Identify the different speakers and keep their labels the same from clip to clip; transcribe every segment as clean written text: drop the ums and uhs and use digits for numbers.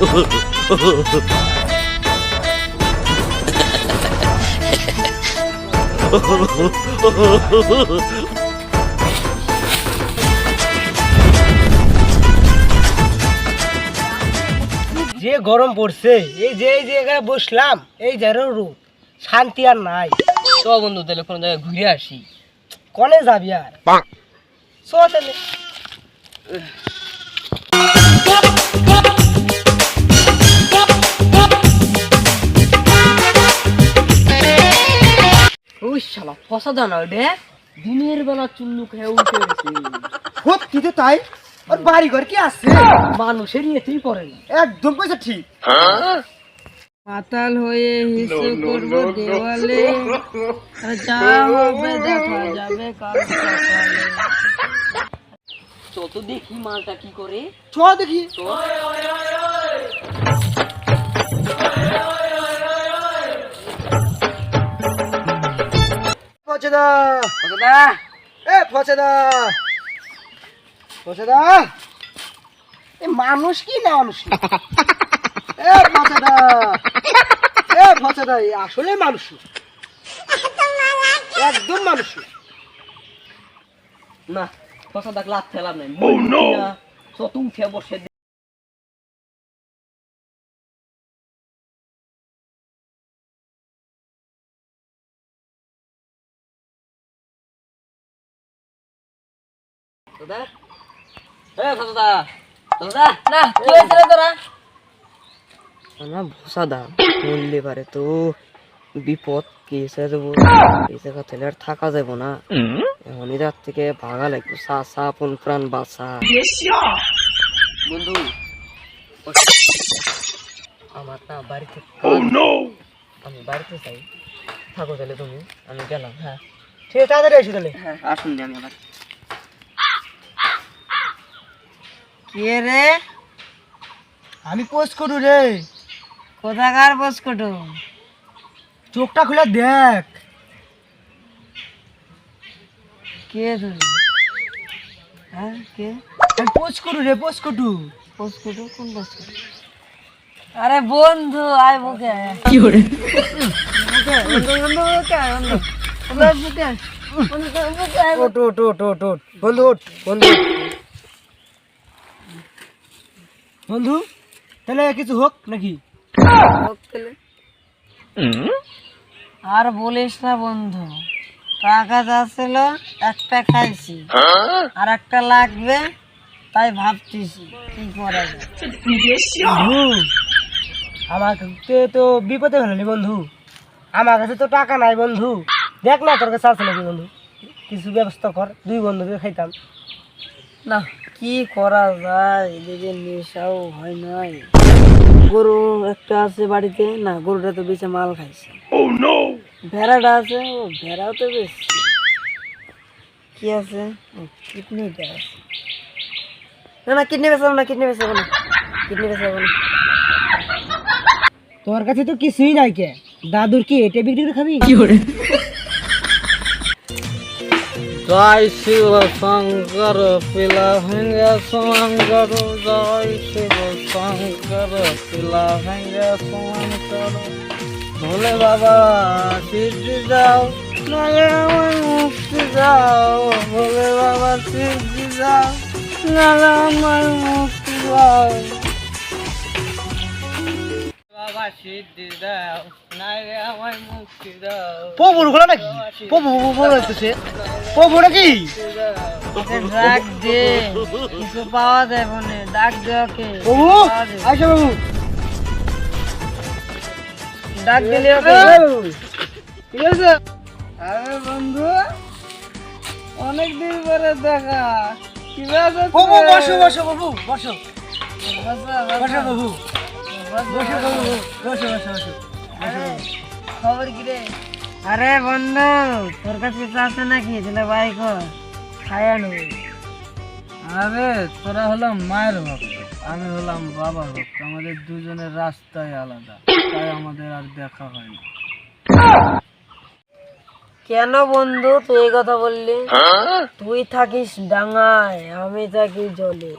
Speaker 1: যে গরম পড়ছে, এই যে জায়গায় বসলাম, এই জায়গার রূপ শান্তি আর নাই।
Speaker 2: চ বন্ধু তাহলে কোনো জায়গায় ঘুরে আসি।
Speaker 1: কনে যাবি আর? চ তাহলে।
Speaker 2: ওই শালা ফসা দানা ওটা দিনের বেলা চুল্লু খেয়ে উঠে গেছে।
Speaker 1: সত্যি তো তাই। ওর বাড়ি ঘর কি আছে?
Speaker 2: মানুষের ইয়েতেই পড়ে না।
Speaker 1: একদম কইছে ঠিক।
Speaker 2: পাতাল হয়ে হিসু করব দেওয়ালে, আর যা হবে দেখা যাবে কাল সকালে। চত দেখি মালটা কি করে।
Speaker 1: চ দেখি। ফচেদা,
Speaker 2: কতটা
Speaker 1: এ ফচেদা, ফচেদা, এ মানুষ কি না মানুষ? এ ফচেদা, এ ফচেদা, আসলে মানুষ, একদম মানুষ
Speaker 2: না, ফসা দাগ লাত ফেলাম নাই। চত উঠে বসে বললে পারে তো বিপদ কেসে যাবো, এই জায়গা থেকে আর থাকা যাবো না। এমনই রাত থেকে ভাগা লাগবে, সা আপন প্রাণ বাঁচা। বন্ধু আমার না বাড়িতে আমি বাড়িতে চাই, থাকো তাহলে তুমি, আমি গেলাম। হ্যাঁ
Speaker 1: ঠিক আছে, তাড়াতাড়ি এসো তাহলে।
Speaker 2: হ্যাঁ আসুন আমি আবার। কে রে?
Speaker 1: আমি পোস্ট করু রে।
Speaker 2: কোথাকার পোস্ট করু?
Speaker 1: চোখটা খুলে দেখ।
Speaker 2: কে তুই? হ্যাঁ কে?
Speaker 1: আমি পোস্ট করু রে, পোস্ট করু।
Speaker 2: পোস্ট করু? কোন পোস্ট করু? আরে বন্ধু আয় বুকে। কি করে? বন্ধু বন্ধু বুকে আয় বন্ধু। বুকে আয়। বুকে আয়।
Speaker 1: ওট ওট ওট ওট ওট বন্ধু, ওট বন্ধু। বন্ধু তাহলে কিছু হোক নাকি?
Speaker 2: আর বলিস না বন্ধু, টাকা যাচ্ছিল, একটা খাইছি আর একটা লাগবে, তাই ভাবতেছি কি করা যায়।
Speaker 1: বন্ধু আমাকে তো বিপদে ফেলালি বন্ধু। আমার কাছে তো টাকা নাই বন্ধু। দেখ না তোর কাছে আছে নাকি বন্ধু, কিছু ব্যবস্থা কর, দুই বন্ধু মিলে খাইতাম।
Speaker 2: না কি করা যায়, এদিকে নেশাও হয় নাই। গরু একটা আছে বাড়িতে, না গরুটা তো বেঁচে মাল খাইছে। ভেড়াটা আছে, ও ভেড়াও তো বেশি। কি আছে? কিডনিটা আছে। না না কিডনি বেচাবো না, কিডনি বেচাবো না, কিডনি বেচাবো না।
Speaker 1: তোর কাছে তো কিছুই নাই কে, দাদুর কি এটা বিক্রি করে খাবি?
Speaker 2: কি করে?
Speaker 3: জয় শিব শঙ্কর পিলা ভেঙ্গে শঙ্কর, জয় শিব শঙ্কর পিলা ভেঙ্গে শঙ্কর। ভোলে বাবা সিদ্ধি যাও, নালে আমার মুক্তি যাও। ভোলে বাবা সিদ্ধি যাও, নালে আমার মুক্তি যাও। বাবা সিদ্ধি দাও, নালে আমার মুক্তি দাও।
Speaker 1: প্রভুর গুলো নাকি? প্রভু বলতেছে, প্রভু নাকি?
Speaker 2: ডাক দে, কিছু পাওয়া যায় মনে, ডাক দে ওকে।
Speaker 1: প্রভু আইসা বাবু,
Speaker 2: ডাক দিলে ওকে।
Speaker 1: ঠিক আছে।
Speaker 2: আরে বন্ধু অনেকদিন পরে দেখা, কিভাবে
Speaker 1: প্রভু বসো বসো বাবু, বসো বসো বাবু, বসো বাবু, বসো বসো বসো।
Speaker 2: খবর কি রে? আরে বন্ধু তোর কাছে কিছু আছে নাকি? তাহলে ভাই কর খায়া নেবো।
Speaker 3: আরে তোরা হলাম মায়ের ভক্ত, আমি হলাম বাবার ভক্ত। আমাদের দুজনের রাস্তাই আলাদা, তাই আমাদের আর দেখা হয় না।
Speaker 2: কেন বন্ধু তুই এই কথা বললি? তুই থাকিস ডাঙায়, আমি থাকি জলে।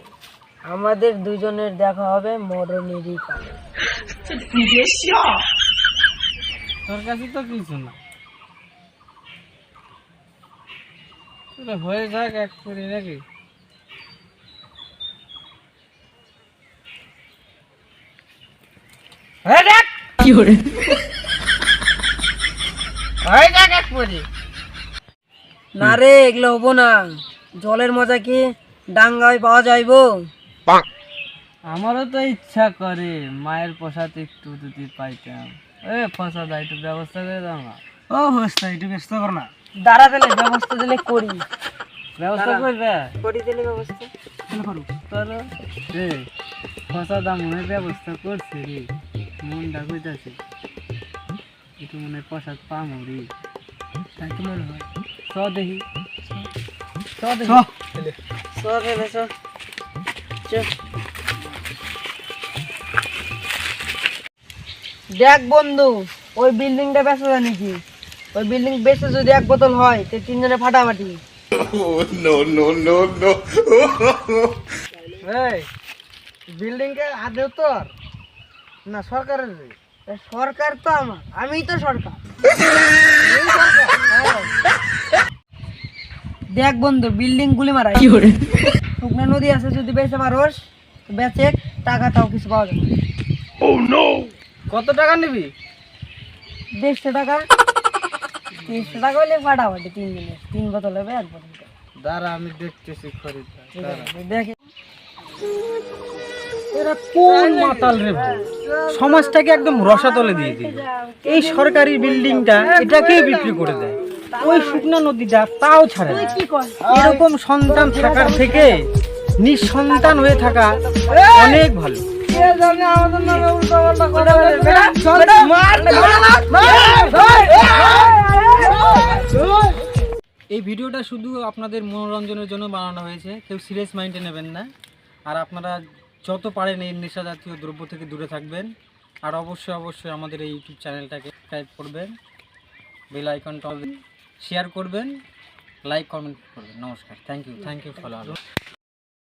Speaker 2: আমাদের দুজনের দেখা হবে মরণেরই কালে।
Speaker 3: তোর কাছে তো কিছু না, তোরা হয়ে যাক এক করি নাকি?
Speaker 1: হয়ে যাক হয়ে যাক এক পরি।
Speaker 2: না রে, এগুলো হবো না। জলের মজা কি ডাঙ্গায় পাওয়া যাইবো?
Speaker 3: আমারও তো ইচ্ছা করে মায়ের প্রসাদ একটু যদি পাইতাম। প্রসাদ একটু ব্যবস্থা করে দাও না।
Speaker 1: ও হোস্তা একটু ব্যস্ত কর না।
Speaker 2: দাঁড়া দিলে ব্যবস্থা দিলে করি,
Speaker 3: ব্যবস্থা করবে
Speaker 2: করি দিলে ব্যবস্থা।
Speaker 1: করো
Speaker 3: করো রে। প্রসাদ মনে ব্যবস্থা করছে রে, মনটা কইতাছে একটু মনে প্রসাদ পামো রে।
Speaker 1: তাই তো মনে হয়।
Speaker 3: চ দেখি, চ দেখি।
Speaker 2: চল রে, চল। চল। দেখ বন্ধু, ওই বিল্ডিংটা বেচা যায় নাকি? ওই বিল্ডিং বেচে যদি এক বোতল হয় তো তিনজনে ফাটাফাটি।
Speaker 1: এই বিল্ডিং কে আদেও তোর না সরকারের রে?
Speaker 2: সরকার তো আমার, আমিই তো সরকার। দেখ বন্ধু, বিল্ডিং গুলি মারাই শুকনা নদী আছে, যদি বেচে পারোস বেচে টাকা তাও কিছু পাওয়া যাবে।
Speaker 3: কত টাকা নিবি?
Speaker 2: 150 টাকা। 300 টাকা হলে ফাটাফাটি তিনজনে, 3 বোতল হবে, 1 বোতল।
Speaker 3: দাঁড়া আমি দেখতেছি খরিদ্দার, দাঁড়া।
Speaker 2: দেখে
Speaker 1: এরা কোন মাতাল রে ভাই, সমাজটাকে একদম রসাতলে দিয়ে দিল। এই সরকারি বিল্ডিংটা এটাকে বিক্রি করে দেয়, ওই শুকনা নদীটা তাও ছাড়ে না।
Speaker 2: কি কয়?
Speaker 1: এরকম সন্তান থাকার থেকে নিঃসন্তান হয়ে থাকা অনেক ভালো।
Speaker 2: আমাদের নামে উল্টো পাল্টা
Speaker 1: এই ভিডিওটা শুধু আপনাদের মনোরঞ্জনের জন্য বানানো হয়েছে, কেউ সিরিয়াস মাইন্ডে নেবেন না। আর আপনারা যত পারেন এই নেশা জাতীয় দ্রব্য থেকে দূরে থাকবেন। আর অবশ্যই অবশ্যই আমাদের এই ইউটিউব চ্যানেলটাকে সাবস্ক্রাইব করবেন, বেল আইকনটা শেয়ার করবেন, লাইক কমেন্ট করবেন। নমস্কার, থ্যাংক ইউ ফলো।